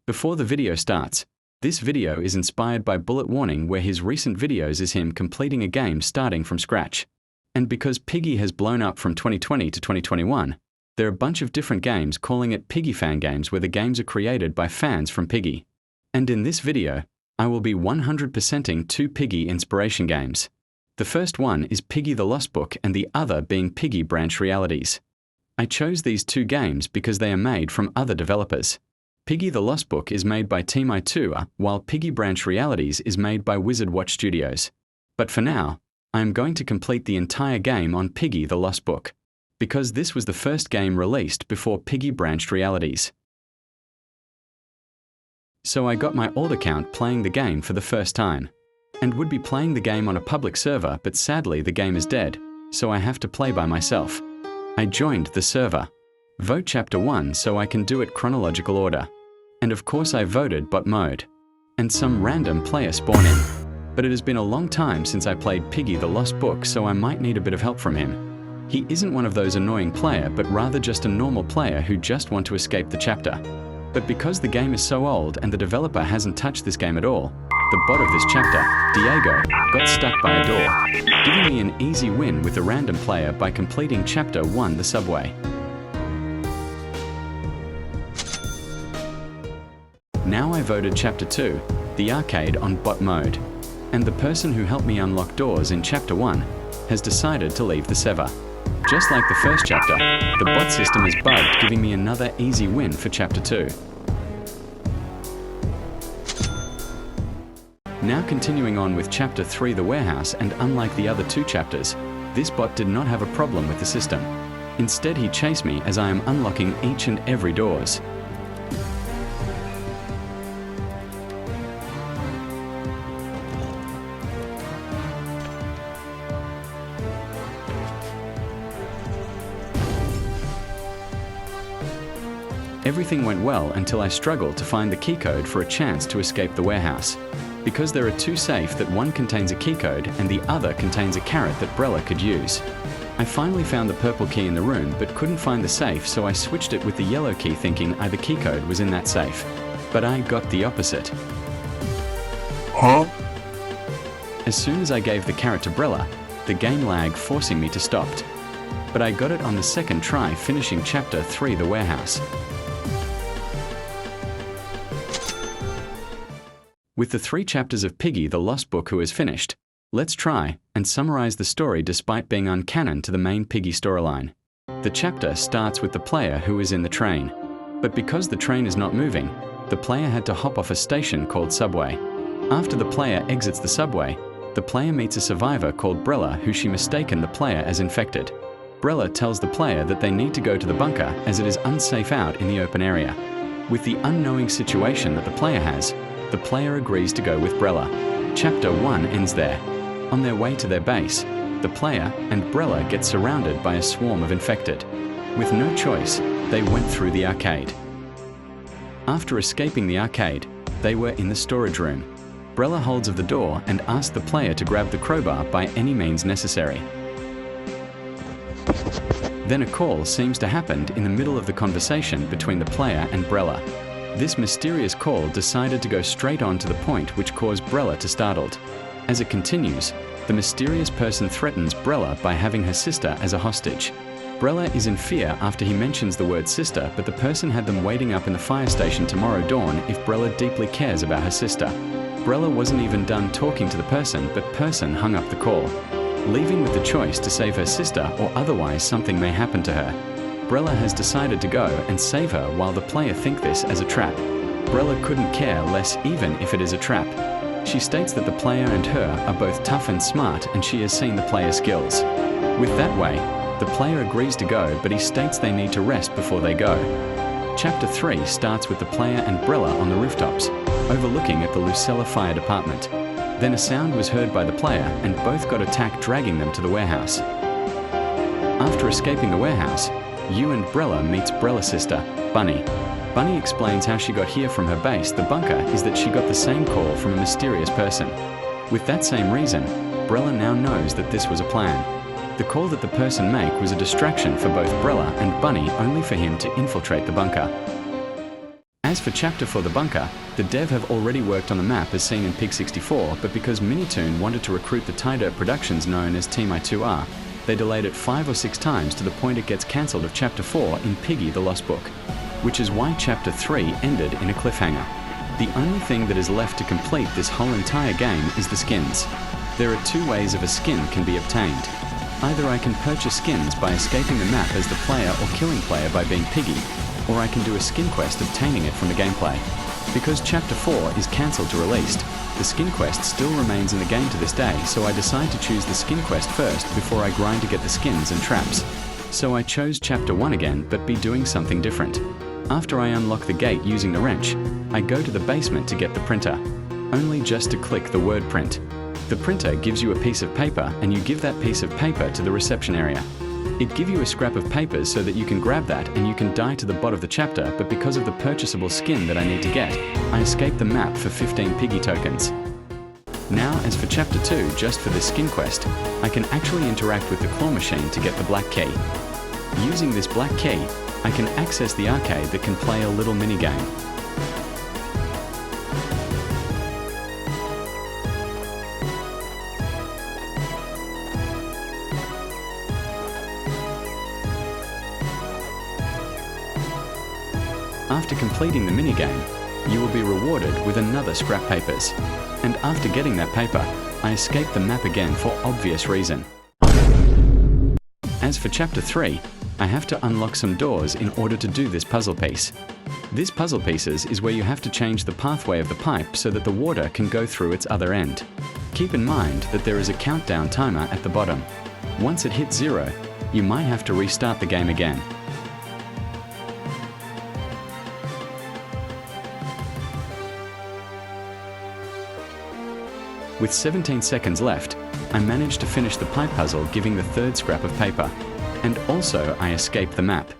Before the video starts, this video is inspired by Bullet Warning, where his recent videos is him completing a game starting from scratch. And because Piggy has blown up from 2020 to 2021, there are a bunch of different games calling it Piggy fan games, where the games are created by fans from Piggy. And in this video, I will be 100%ing two Piggy inspiration games. The first one is Piggy the Lost Book and the other being Piggy Branch Realities. I chose these two games because they are made from other developers. Piggy the Lost Book is made by Team I2, while Piggy Branch Realities is made by Wizard Watch Studios. But for now, I am going to complete the entire game on Piggy the Lost Book, because this was the first game released before Piggy Branched Realities. So I got my old account playing the game for the first time, and would be playing the game on a public server, but sadly the game is dead, so I have to play by myself. I joined the server. Vote Chapter 1 so I can do it chronological order. And of course I voted bot mode. And some random player spawn in. But it has been a long time since I played Piggy the Lost Book, so I might need a bit of help from him. He isn't one of those annoying player, but rather just a normal player who just want to escape the chapter. But because the game is so old and the developer hasn't touched this game at all, the bot of this chapter, Diego, got stuck by a door, giving me an easy win with a random player by completing Chapter 1 the subway. Now I voted Chapter 2, the arcade, on bot mode, and the person who helped me unlock doors in Chapter 1 has decided to leave the server. Just like the first chapter, the bot system is bugged, giving me another easy win for Chapter 2. Now continuing on with Chapter 3 the warehouse, and unlike the other two chapters, this bot did not have a problem with the system. Instead he chased me as I am unlocking each and every doors. Everything went well until I struggled to find the keycode for a chance to escape the warehouse. Because there are two safes, that one contains a keycode and the other contains a carrot that Brella could use. I finally found the purple key in the room but couldn't find the safe, so I switched it with the yellow key thinking the keycode was in that safe. But I got the opposite. Huh? As soon as I gave the carrot to Brella, the game lagged, forcing me to stop. But I got it on the second try, finishing Chapter 3 the warehouse. With the 3 chapters of Piggy the Lost Book who is finished, let's try and summarize the story despite being uncanon to the main Piggy storyline. The chapter starts with the player who is in the train, but because the train is not moving, the player had to hop off a station called Subway. After the player exits the subway, the player meets a survivor called Brella, who she mistaken the player as infected. Brella tells the player that they need to go to the bunker as it is unsafe out in the open area. With the unknowing situation that the player has, the player agrees to go with Brella. Chapter 1 ends there. On their way to their base, the player and Brella get surrounded by a swarm of infected. With no choice, they went through the arcade. After escaping the arcade, they were in the storage room. Brella holds of the door and asks the player to grab the crowbar by any means necessary. Then a call seems to happen in the middle of the conversation between the player and Brella. This mysterious call decided to go straight on to the point, which caused Brella to startled. As it continues, the mysterious person threatens Brella by having her sister as a hostage. Brella is in fear after he mentions the word sister, but the person had them waiting up in the fire station tomorrow dawn if Brella deeply cares about her sister. Brella wasn't even done talking to the person, but person hung up the call, leaving with the choice to save her sister or otherwise something may happen to her. Brella has decided to go and save her while the player think this as a trap. Brella couldn't care less even if it is a trap. She states that the player and her are both tough and smart and she has seen the player's skills. With that way, the player agrees to go, but he states they need to rest before they go. Chapter 3 starts with the player and Brella on the rooftops, overlooking at the Lucella Fire Department. Then a sound was heard by the player and both got attacked, dragging them to the warehouse. After escaping the warehouse, you and Brella meets Brella's sister, Bunny. Bunny explains how she got here from her base. The bunker is that she got the same call from a mysterious person. With that same reason, Brella now knows that this was a plan. The call that the person made was a distraction for both Brella and Bunny, only for him to infiltrate the bunker. As for Chapter 4 The Bunker, the dev have already worked on the map as seen in Pig 64, but because Minitoon wanted to recruit the Tie Dirt Productions known as Team I2R, they delayed it 5 or 6 times to the point it gets cancelled of Chapter 4 in Piggy The Lost Book, which is why Chapter 3 ended in a cliffhanger. The only thing that is left to complete this whole entire game is the skins. There are 2 ways of a skin can be obtained. Either I can purchase skins by escaping the map as the player or killing player by being Piggy, or I can do a skin quest obtaining it from the gameplay. Because Chapter 4 is cancelled to released, the skin quest still remains in the game to this day, so I decide to choose the skin quest first before I grind to get the skins and traps. So I chose Chapter 1 again, but be doing something different. After I unlock the gate using the wrench, I go to the basement to get the printer, only just to click the word print. The printer gives you a piece of paper and you give that piece of paper to the reception area. It gives you a scrap of papers so that you can grab that and you can die to the bot of the chapter, but because of the purchasable skin that I need to get, I escape the map for 15 Piggy tokens. Now, as for Chapter 2, just for this skin quest, I can actually interact with the claw machine to get the black key. Using this black key, I can access the arcade that can play a little minigame. After completing the minigame, you will be rewarded with another scrap papers. And after getting that paper, I escape the map again for obvious reason. As for Chapter 3, I have to unlock some doors in order to do this puzzle piece. This puzzle pieces is where you have to change the pathway of the pipe so that the water can go through its other end. Keep in mind that there is a countdown timer at the bottom. Once it hits 0, you might have to restart the game again. With 17 seconds left, I managed to finish the pipe puzzle giving the 3rd scrap of paper. And also I escaped the map.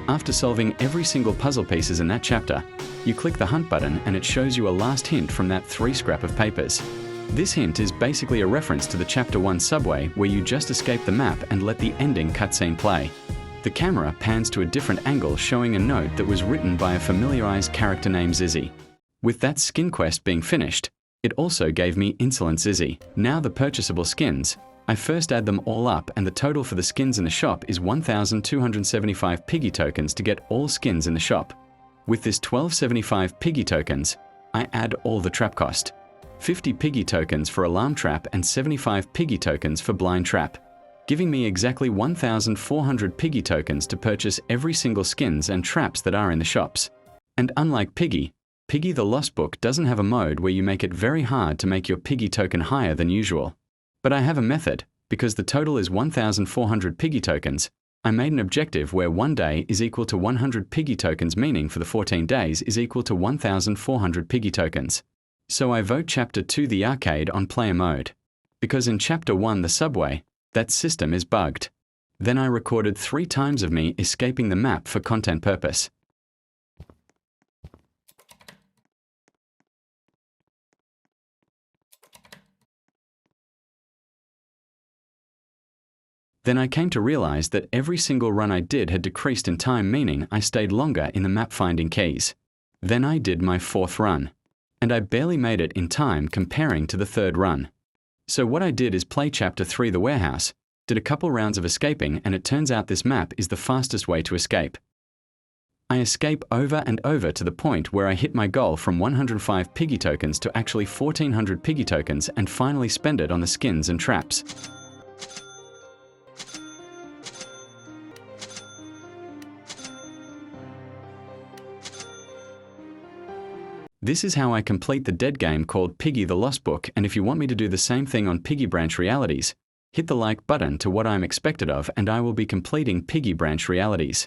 After solving every single puzzle pieces in that chapter, you click the hunt button and it shows you a last hint from that 3 scrap of papers. This hint is basically a reference to the Chapter 1 subway where you just escape the map and let the ending cutscene play. The camera pans to a different angle showing a note that was written by a familiarized character named Zizzy. With that skin quest being finished, it also gave me Insolent Zizzy. Now the purchasable skins, I first add them all up and the total for the skins in the shop is 1,275 Piggy tokens to get all skins in the shop. With this 1275 Piggy tokens, I add all the trap cost. 50 Piggy tokens for Alarm Trap and 75 Piggy tokens for Blind Trap, giving me exactly 1,400 Piggy tokens to purchase every single skins and traps that are in the shops. And unlike Piggy the Lost Book doesn't have a mode where you make it very hard to make your Piggy token higher than usual. But I have a method, because the total is 1,400 Piggy tokens. I made an objective where 1 day is equal to 100 Piggy tokens, meaning for the 14 days is equal to 1,400 Piggy tokens. So I vote Chapter 2 the arcade on player mode. Because in Chapter 1 the subway, that system is bugged. Then I recorded 3 times of me escaping the map for content purpose. Then I came to realize that every single run I did had decreased in time, meaning I stayed longer in the map finding keys. Then I did my 4th run, and I barely made it in time comparing to the 3rd run. So what I did is play Chapter 3 the warehouse, did a couple rounds of escaping, and it turns out this map is the fastest way to escape. I escape over and over to the point where I hit my goal from 105 Piggy tokens to actually 1,400 Piggy tokens and finally spend it on the skins and traps. This is how I complete the dead game called Piggy the Lost Book, and if you want me to do the same thing on Piggy Branch Realities, hit the like button to what I'm expected of and I will be completing Piggy Branch Realities.